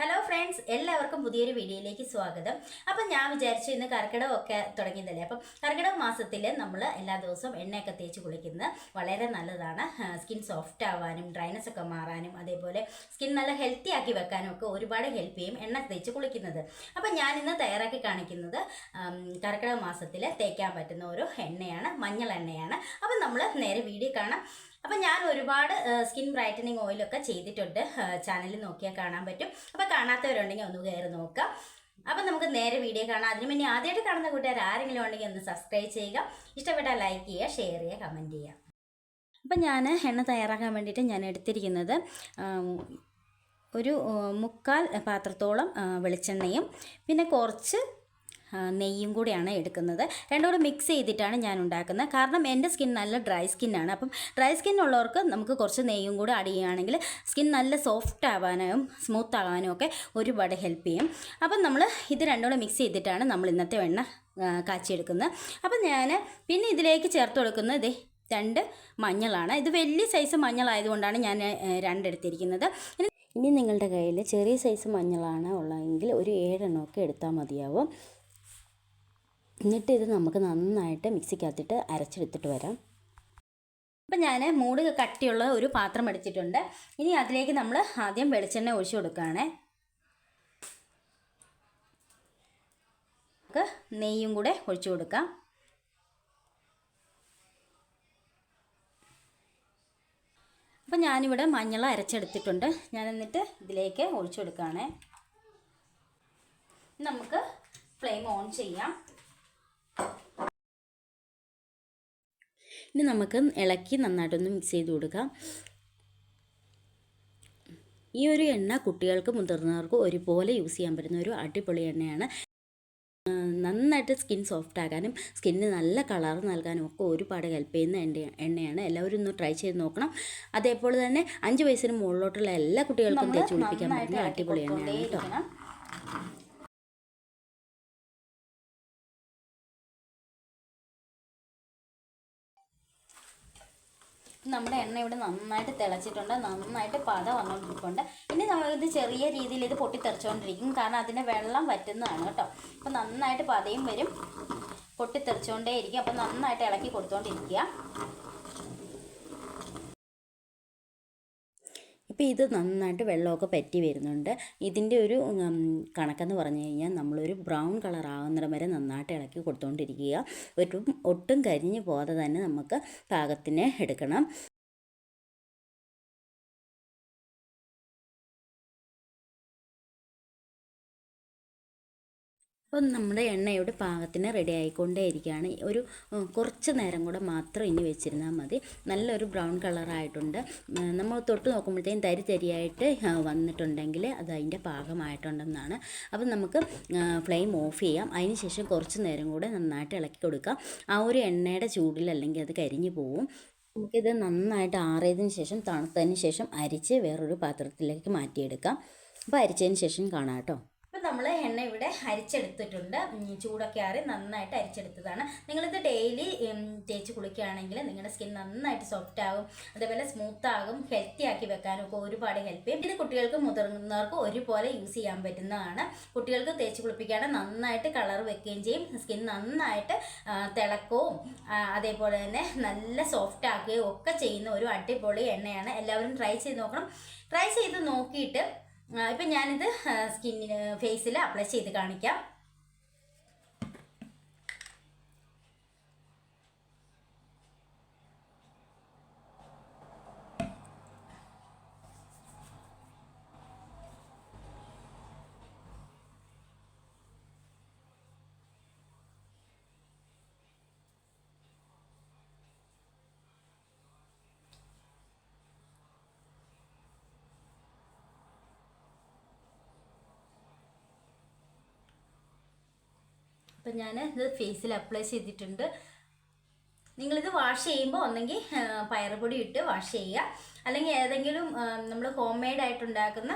Hello friends, എല്ലാവർക്കും പുതിയൊരു വീഡിയോയിലേക്ക് സ്വാഗതം. അപ്പം ഞാൻ വിചാരിച്ചു ഇന്ന് കർക്കിടകമൊക്കെ തുടങ്ങിയതല്ലേ, അപ്പം കർക്കിടക മാസത്തിൽ നമ്മൾ എല്ലാ ദിവസവും എണ്ണയൊക്കെ തേച്ച് കുളിക്കുന്നത് വളരെ നല്ലതാണ്. സ്കിൻ സോഫ്റ്റ് ആവാനും ഡ്രൈനസ് ഒക്കെ മാറാനും അതേപോലെ സ്കിൻ നല്ല ഹെൽത്തി ആക്കി വെക്കാനും ഒക്കെ ഒരുപാട് ഹെൽപ്പ് ചെയ്യും എണ്ണ തേച്ച് കുളിക്കുന്നത്. അപ്പം ഞാൻ ഇന്ന് തയ്യാറാക്കി കാണിക്കുന്നത് കർക്കിടക മാസത്തിൽ തേക്കാൻ പറ്റുന്ന ഒരു എണ്ണയാണ്, മഞ്ഞൾ എണ്ണയാണ്. അപ്പം നമ്മൾ നേരെ വീഡിയോ കാണാം. അപ്പം ഞാൻ ഒരുപാട് സ്കിൻ ബ്രൈറ്റനിങ് ഓയിലൊക്കെ ചെയ്തിട്ടുണ്ട്, ചാനലിൽ നോക്കിയാൽ കാണാൻ പറ്റും. അപ്പോൾ കാണാത്തവരുണ്ടെങ്കിൽ ഒന്ന് കയറി നോക്കാം. അപ്പം നമുക്ക് നേരെ വീഡിയോ കാണാം. അതിന് മുന്നേ ആദ്യമായിട്ട് കാണുന്ന കൂട്ടുകാർ ആരെങ്കിലും ഉണ്ടെങ്കിൽ ഒന്ന് സബ്സ്ക്രൈബ് ചെയ്യുക, ഇഷ്ടപ്പെട്ടാൽ ലൈക്ക് ചെയ്യുക, ഷെയർ ചെയ്യുക, കമൻറ്റ് ചെയ്യുക. അപ്പം ഞാൻ എണ്ണ തയ്യാറാക്കാൻ വേണ്ടിയിട്ട് ഞാൻ എടുത്തിരിക്കുന്നത് ഒരു 3/4 പാത്രത്തോളം വെളിച്ചെണ്ണയും പിന്നെ കുറച്ച് നെയ്യും കൂടിയാണ് എടുക്കുന്നത്. രണ്ടും കൂടെ മിക്സ് ചെയ്തിട്ടാണ് ഞാൻ ഉണ്ടാക്കുന്നത്. കാരണം എൻ്റെ സ്കിൻ നല്ല ഡ്രൈ സ്കിന്നാണ്. അപ്പം ഡ്രൈ സ്കിന്നുള്ളവർക്ക് നമുക്ക് കുറച്ച് നെയ്യും കൂടെ ആഡ് ചെയ്യുകയാണെങ്കിൽ സ്കിൻ നല്ല സോഫ്റ്റ് ആവാനും സ്മൂത്ത് ആവാനും ഒക്കെ ഒരുപാട് ഹെൽപ്പ് ചെയ്യും. അപ്പം നമ്മൾ ഇത് രണ്ടും കൂടെ മിക്സ് ചെയ്തിട്ടാണ് നമ്മൾ ഇന്നത്തെ എണ്ണ കാച്ചിയെടുക്കുന്നത്. അപ്പം ഞാൻ പിന്നെ ഇതിലേക്ക് ചേർത്ത് കൊടുക്കുന്നത് 2 മഞ്ഞളാണ്. ഇത് വലിയ സൈസ് മഞ്ഞളായതുകൊണ്ടാണ് ഞാൻ 2 എടുത്തിരിക്കുന്നത്. ഇനി നിങ്ങളുടെ കയ്യിൽ ചെറിയ സൈസ് മഞ്ഞളാണ് ഉള്ളതെങ്കിൽ ഒരു 7 എണ്ണമൊക്കെ എടുത്താൽ മതിയാവും. എന്നിട്ട് ഇത് നമുക്ക് നന്നായിട്ട് മിക്സിക്കകത്തിട്ട് അരച്ചെടുത്തിട്ട് വരാം. അപ്പം ഞാൻ മൂട് കട്ടിയുള്ള ഒരു പാത്രം എടുത്തിട്ടുണ്ട്. ഇനി അതിലേക്ക് നമ്മൾ ആദ്യം വെളിച്ചെണ്ണ ഒഴിച്ചു കൊടുക്കുകയാണേ. നമുക്ക് നെയ്യും കൂടെ ഒഴിച്ചു കൊടുക്കാം. അപ്പം ഞാനിവിടെ മഞ്ഞൾ അരച്ചെടുത്തിട്ടുണ്ട്. ഞാൻ എന്നിട്ട് ഇതിലേക്ക് ഒഴിച്ചു കൊടുക്കുകയാണേ. നമുക്ക് ഫ്ലെയിം ഓൺ ചെയ്യാം. ഇനി നമുക്ക് ഇളക്കി നന്നായിട്ടൊന്ന് മിക്സ് ചെയ്ത് കൊടുക്കാം. ഈ ഒരു എണ്ണ കുട്ടികൾക്കും മുതിർന്നവർക്കും ഒരുപോലെ യൂസ് ചെയ്യാൻ പറ്റുന്ന ഒരു അടിപൊളി എണ്ണയാണ്. നന്നായിട്ട് സ്കിൻ സോഫ്റ്റ് ആകാനും സ്കിന്നിന് നല്ല കളർ നൽകാനും ഒക്കെ ഒരുപാട് ഹെൽപ്പ് ചെയ്യുന്ന എണ്ണയാണ്. എല്ലാവരും ഒന്ന് ട്രൈ ചെയ്ത് നോക്കണം. അതേപോലെ തന്നെ 5 വയസ്സിന് മുകളിലോട്ടുള്ള എല്ലാ കുട്ടികൾക്കും തേച്ച് കുളിപ്പിക്കാൻ പറ്റുന്ന അടിപൊളി എണ്ണയാണ് കേട്ടോ. നമ്മുടെ എണ്ണ ഇവിടെ നന്നായിട്ട് തിളച്ചിട്ടുണ്ട്, നന്നായിട്ട് പത വന്നുകൊണ്ടിരിക്കുന്നുണ്ട്. ഇനി നമ്മളിത് ചെറിയ രീതിയിൽ ഇത് പൊട്ടിത്തെറിച്ചുകൊണ്ടിരിക്കും, കാരണം അതിൻ്റെ വെള്ളം വറ്റുന്നതാണ് കേട്ടോ. അപ്പം നന്നായിട്ട് പതയും വരും, പൊട്ടിത്തെറിച്ചുകൊണ്ടേ ഇരിക്കും. അപ്പം നന്നായിട്ട് ഇളക്കി കൊടുത്തുകൊണ്ടിരിക്കുക. ഇപ്പോൾ ഇത് നന്നായിട്ട് വെള്ളമൊക്കെ പറ്റി വരുന്നുണ്ട്. ഇതിൻ്റെ ഒരു കണക്കെന്ന് പറഞ്ഞു കഴിഞ്ഞാൽ നമ്മളൊരു ബ്രൗൺ കളർ ആകുന്നിടം വരെ നന്നായിട്ട് ഇളക്കി കൊടുത്തുകൊണ്ടിരിക്കുക. ഒട്ടും കരിഞ്ഞു പോകാതെ തന്നെ നമുക്ക് പാകത്തിന് എടുക്കണം. അപ്പം നമ്മുടെ എണ്ണയുടെ പാകത്തിന് റെഡി ആയിക്കൊണ്ടേ ഇരിക്കുകയാണ്. ഒരു കുറച്ച് നേരം കൂടെ മാത്രം ഇനി വെച്ചിരുന്നാൽ മതി. നല്ലൊരു ബ്രൗൺ കളറായിട്ടുണ്ട്. നമ്മൾ തൊട്ട് നോക്കുമ്പോഴത്തേക്കും തരിയായിട്ട് വന്നിട്ടുണ്ടെങ്കിൽ അത് അതിൻ്റെ പാകമായിട്ടുണ്ടെന്നാണ്. അപ്പം നമുക്ക് ഫ്ലെയിം ഓഫ് ചെയ്യാം. അതിന് ശേഷം കുറച്ച് നേരം കൂടെ നന്നായിട്ട് ഇളക്കി കൊടുക്കാം. ആ ഒരു എണ്ണയുടെ ചൂടിൽ അല്ലെങ്കിൽ അത് കരിഞ്ഞു പോവും. നമുക്കിത് നന്നായിട്ട് ആറിയതിന് ശേഷം തണുത്തതിന് ശേഷം അരിച്ച് വേറൊരു പാത്രത്തിലേക്ക് മാറ്റിയെടുക്കാം. അപ്പോൾ അരിച്ചതിന് ശേഷം കാണാം കേട്ടോ. ഇപ്പം നമ്മൾ എണ്ണ ഇവിടെ അരിച്ചെടുത്തിട്ടുണ്ട്. ചൂടൊക്കെ ആറി നന്നായിട്ട് അരിച്ചെടുത്തതാണ്. നിങ്ങളിത് ഡെയിലി തേച്ച് കുളിക്കുകയാണെങ്കിൽ നിങ്ങളുടെ സ്കിൻ നന്നായിട്ട് സോഫ്റ്റ് ആകും, അതേപോലെ സ്മൂത്ത് ആകും, ഹെൽത്തി ആക്കി വെക്കാനും ഒക്കെ ഒരുപാട് ഹെൽപ്പ് ചെയ്യും. ഇത് കുട്ടികൾക്കും മുതിർന്നവർക്കും ഒരുപോലെ യൂസ് ചെയ്യാൻ പറ്റുന്നതാണ്. കുട്ടികൾക്ക് തേച്ച് കുളിപ്പിക്കുകയാണെങ്കിൽ നന്നായിട്ട് കളർ വെക്കുകയും ചെയ്യും, സ്കിൻ നന്നായിട്ട് തിളക്കവും അതേപോലെ തന്നെ നല്ല സോഫ്റ്റ് ആക്കുകയും ഒക്കെ ചെയ്യുന്ന ഒരു അടിപൊളി എണ്ണയാണ്. എല്ലാവരും ട്രൈ ചെയ്ത് നോക്കണം. ട്രൈ ചെയ്ത് നോക്കിയിട്ട് ഇപ്പം ഞാനിത് ഫേസിൽ അപ്ലൈ ചെയ്ത് കാണിക്കാം. അപ്പം ഞാൻ ഇത് ഫേസിൽ അപ്ലൈ ചെയ്തിട്ടുണ്ട്. നിങ്ങളിത് വാഷ് ചെയ്യുമ്പോൾ ഒന്നെങ്കിൽ പയറുപൊടി ഇട്ട് വാഷ് ചെയ്യുക, അല്ലെങ്കിൽ ഏതെങ്കിലും നമ്മൾ ഹോം മെയ്ഡ് ആയിട്ടുണ്ടാക്കുന്ന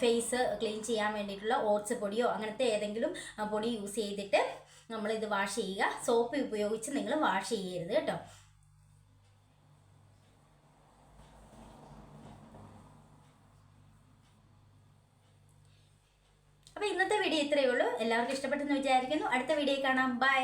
ഫേസ് ക്ലീൻ ചെയ്യാൻ വേണ്ടിയിട്ടുള്ള ഓട്സ് പൊടിയോ അങ്ങനത്തെ ഏതെങ്കിലും പൊടി യൂസ് ചെയ്തിട്ട് നമ്മളിത് വാഷ് ചെയ്യുക. സോപ്പ് ഉപയോഗിച്ച് നിങ്ങൾ വാഷ് ചെയ്യരുത് കേട്ടോ. അപ്പോൾ ഇന്നത്തെ വീഡിയോ ഇത്രയേ ഉള്ളൂ. എല്ലാവർക്കും ഇഷ്ടപ്പെട്ടെന്ന് വിചാരിക്കുന്നു. അടുത്ത വീഡിയോ കാണാം. ബൈ.